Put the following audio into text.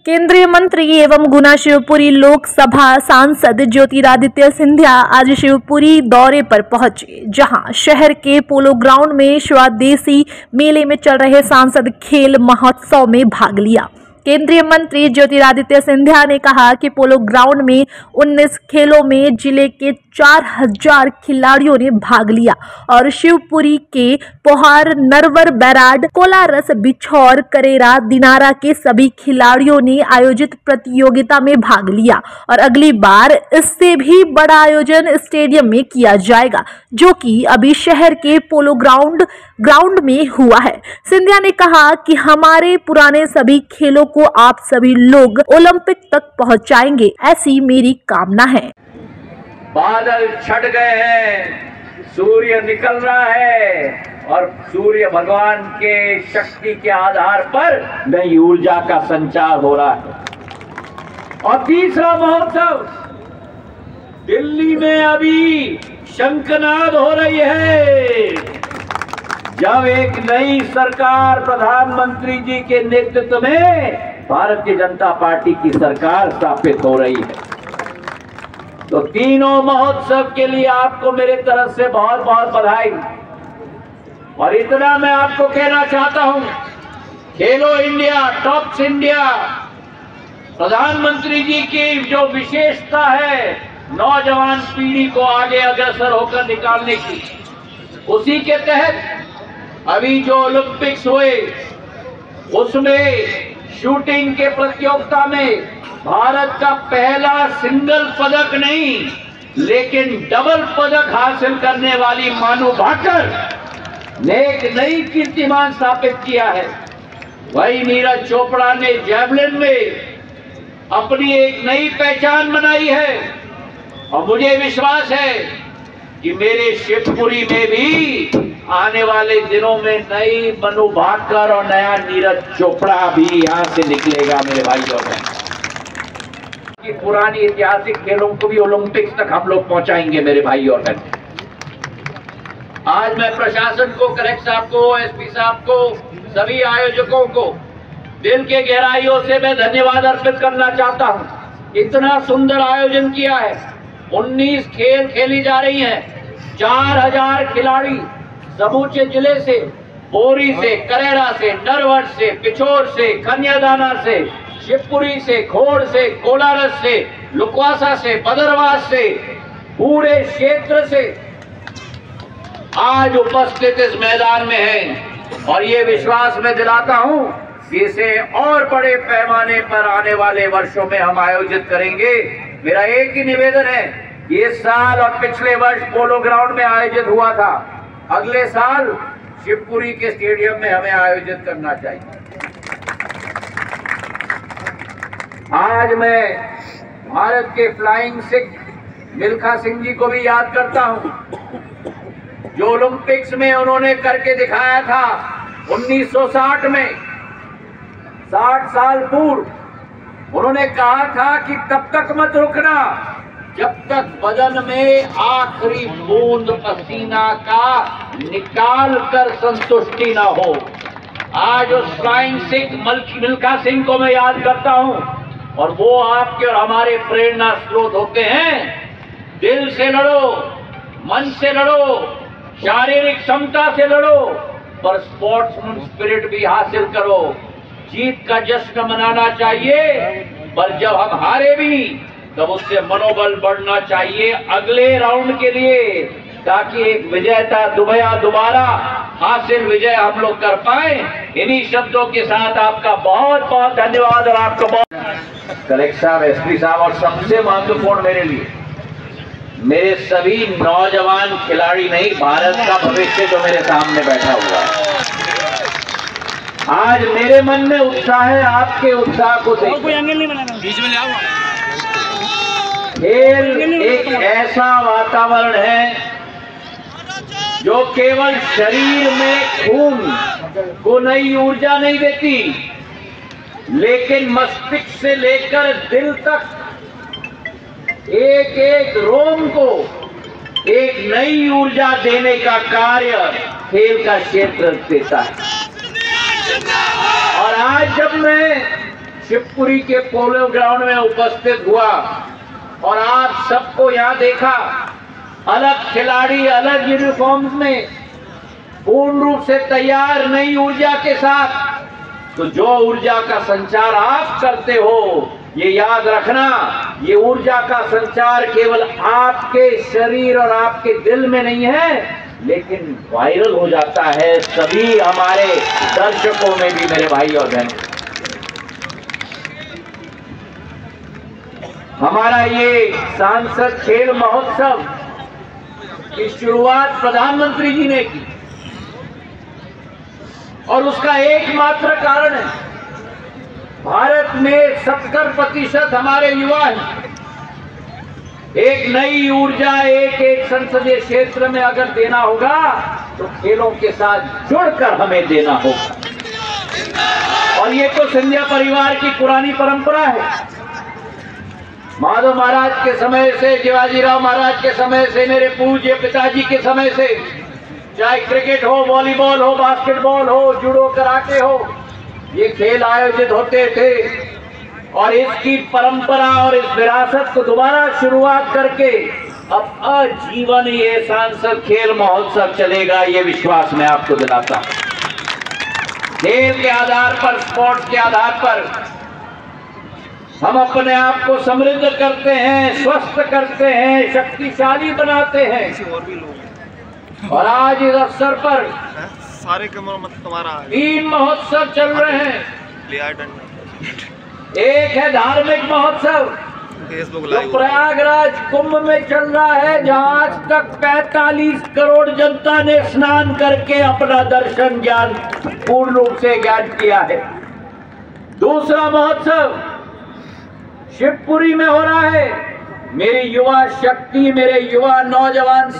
केंद्रीय मंत्री एवं गुना शिवपुरी लोकसभा सांसद ज्योतिरादित्य सिंधिया आज शिवपुरी दौरे पर पहुंचे, जहां शहर के पोलो ग्राउंड में स्वदेशी मेले में चल रहे सांसद खेल महोत्सव में भाग लिया। केंद्रीय मंत्री ज्योतिरादित्य सिंधिया ने कहा कि पोलो ग्राउंड में 19 खेलों में जिले के 4000 खिलाड़ियों ने भाग लिया और शिवपुरी के पोहार, नरवर, बैराड, कोलारस, बिछौर, करेरा, दिनारा के सभी खिलाड़ियों ने आयोजित प्रतियोगिता में भाग लिया और अगली बार इससे भी बड़ा आयोजन स्टेडियम में किया जाएगा, जो कि अभी शहर के पोलो ग्राउंड में हुआ है। सिंधिया ने कहा कि हमारे पुराने सभी खेलों को आप सभी लोग ओलंपिक तक पहुंचाएंगे, ऐसी मेरी कामना है। बादल छट गए हैं, सूर्य निकल रहा है और सूर्य भगवान के शक्ति के आधार पर नई ऊर्जा का संचार हो रहा है। और तीसरा महोत्सव दिल्ली में अभी शंखनाद हो रही है, जब एक नई सरकार प्रधानमंत्री जी के नेतृत्व में भारतीय जनता पार्टी की सरकार स्थापित हो रही है। तो तीनों महोत्सव के लिए आपको मेरे तरफ से बहुत बहुत बधाई। और इतना मैं आपको कहना चाहता हूं, खेलो इंडिया, टॉप्स इंडिया, प्रधानमंत्री जी की जो विशेषता है नौजवान पीढ़ी को आगे अग्रसर होकर निकालने की, उसी के तहत अभी जो ओलंपिक्स हुए उसमें शूटिंग के प्रतियोगिता में भारत का पहला सिंगल पदक नहीं लेकिन डबल पदक हासिल करने वाली मानू भाकर ने एक नई कीर्तिमान स्थापित किया है। वही नीरज चोपड़ा ने जैवलिन में अपनी एक नई पहचान बनाई है और मुझे विश्वास है कि मेरे शिवपुरी में भी आने वाले दिनों में नई मनु भाकर और नया नीरज चोपड़ा भी यहां से निकलेगा। मेरे भाई और बहन, कि पुरानी ऐतिहासिक खेलों को भी ओलंपिक्स तक हम लोग पहुंचाएंगे। मेरे भाई और बहन, आज मैं प्रशासन को, कलेक्टर साहब को, एसपी साहब को, सभी आयोजकों को दिल के गहराइयों से मैं धन्यवाद अर्पित करना चाहता हूं। इतना सुंदर आयोजन किया है, 19 खेल खेली जा रही हैं, 4000 खिलाड़ी समूचे जिले से, बोरी से, करेरा से, नरवर से, पिछोर से, कन्यादाना से, शिवपुरी से, खोड़ से, कोलारस से, लुकवासा से, बदरवास से, पूरे क्षेत्र से आज उपस्थित इस मैदान में हैं। और ये विश्वास मैं दिलाता हूं कि इसे और बड़े पैमाने पर आने वाले वर्षों में हम आयोजित करेंगे। मेरा एक ही निवेदन है, इस साल और पिछले वर्ष पोलो ग्राउंड में आयोजित हुआ था, अगले साल शिवपुरी के स्टेडियम में हमें आयोजित करना चाहिए। आज मैं भारत के फ्लाइंग सिख मिल्खा सिंह जी को भी याद करता हूं, जो ओलंपिक्स में उन्होंने करके दिखाया था 1960 में, 60 साल पूर्व। उन्होंने कहा था कि तब तक मत रुकना जब तक बदन में आखिरी बूंद पसीना का निकाल कर संतुष्टि ना हो। आज उस फ्लाइंग सिख मिल्खा सिंह को मैं याद करता हूं और वो आपके और हमारे प्रेरणा स्रोत होते हैं। दिल से लड़ो, मन से लड़ो, शारीरिक क्षमता से लड़ो, पर स्पोर्ट्समैन स्पिरिट भी हासिल करो। जीत का जश्न मनाना चाहिए, पर जब हम हारे भी तब उससे मनोबल बढ़ना चाहिए अगले राउंड के लिए, ताकि एक विजेता दोबारा हासिल विजय हम लोग कर पाए। इन्हीं शब्दों के साथ आपका बहुत बहुत धन्यवाद। और आपको बहुत कलेक्टर साहब, एसपी साहब, और सबसे महत्वपूर्ण मेरे लिए मेरे सभी नौजवान खिलाड़ी नहीं, भारत का भविष्य जो मेरे सामने बैठा हुआ है। आज मेरे मन में उत्साह है, आपके उत्साह को खेल एक ऐसा वातावरण है जो केवल शरीर में खून को नई ऊर्जा नहीं देती, लेकिन मस्तिष्क से लेकर दिल तक एक एक रोम को एक नई ऊर्जा देने का कार्य खेल का क्षेत्र देता है। और आज जब मैं शिवपुरी के पोलो ग्राउंड में उपस्थित हुआ और आप सबको यहाँ देखा, अलग खिलाड़ी अलग यूनिफॉर्म्स में पूर्ण रूप से तैयार नई ऊर्जा के साथ। तो जो ऊर्जा का संचार आप करते हो, ये याद रखना, ये ऊर्जा का संचार केवल आपके शरीर और आपके दिल में नहीं है, लेकिन वायरल हो जाता है सभी हमारे दर्शकों में भी, मेरे भाई और बहन। हमारा ये सांसद खेल महोत्सव की शुरुआत प्रधानमंत्री जी ने की और उसका एकमात्र कारण है, भारत में 70% हमारे युवा हैं। एक नई ऊर्जा एक संसदीय क्षेत्र में अगर देना होगा तो खेलों के साथ जुड़कर हमें देना होगा। और ये तो सिंधिया परिवार की पुरानी परंपरा है। माधव महाराज के समय से, शिवाजीराव महाराज के समय से, मेरे पूज्य पिताजी के समय से, चाहे क्रिकेट हो, वॉलीबॉल हो, बास्केटबॉल हो, जूडो, कराटे हो, ये खेल आयोजित होते थे। और इसकी परंपरा और इस विरासत को दोबारा शुरुआत करके अब आजीवन ये सांसद खेल महोत्सव चलेगा, ये विश्वास मैं आपको दिलाता हूं। खेल के आधार पर, स्पोर्ट्स के आधार पर हम अपने आप को समृद्ध करते हैं, स्वस्थ करते हैं, शक्तिशाली बनाते हैं। और आज इस अवसर पर सारे तुम्हारा 3 महोत्सव चल रहे हैं। एक है धार्मिक महोत्सव जो प्रयागराज कुंभ में चल रहा है, जहां आज तक 45 करोड़ जनता ने स्नान करके अपना दर्शन ज्ञान पूर्ण रूप से ज्ञान किया है। दूसरा महोत्सव शिवपुरी में हो रहा है। मेरी युवा शक्ति, मेरे युवा नौजवान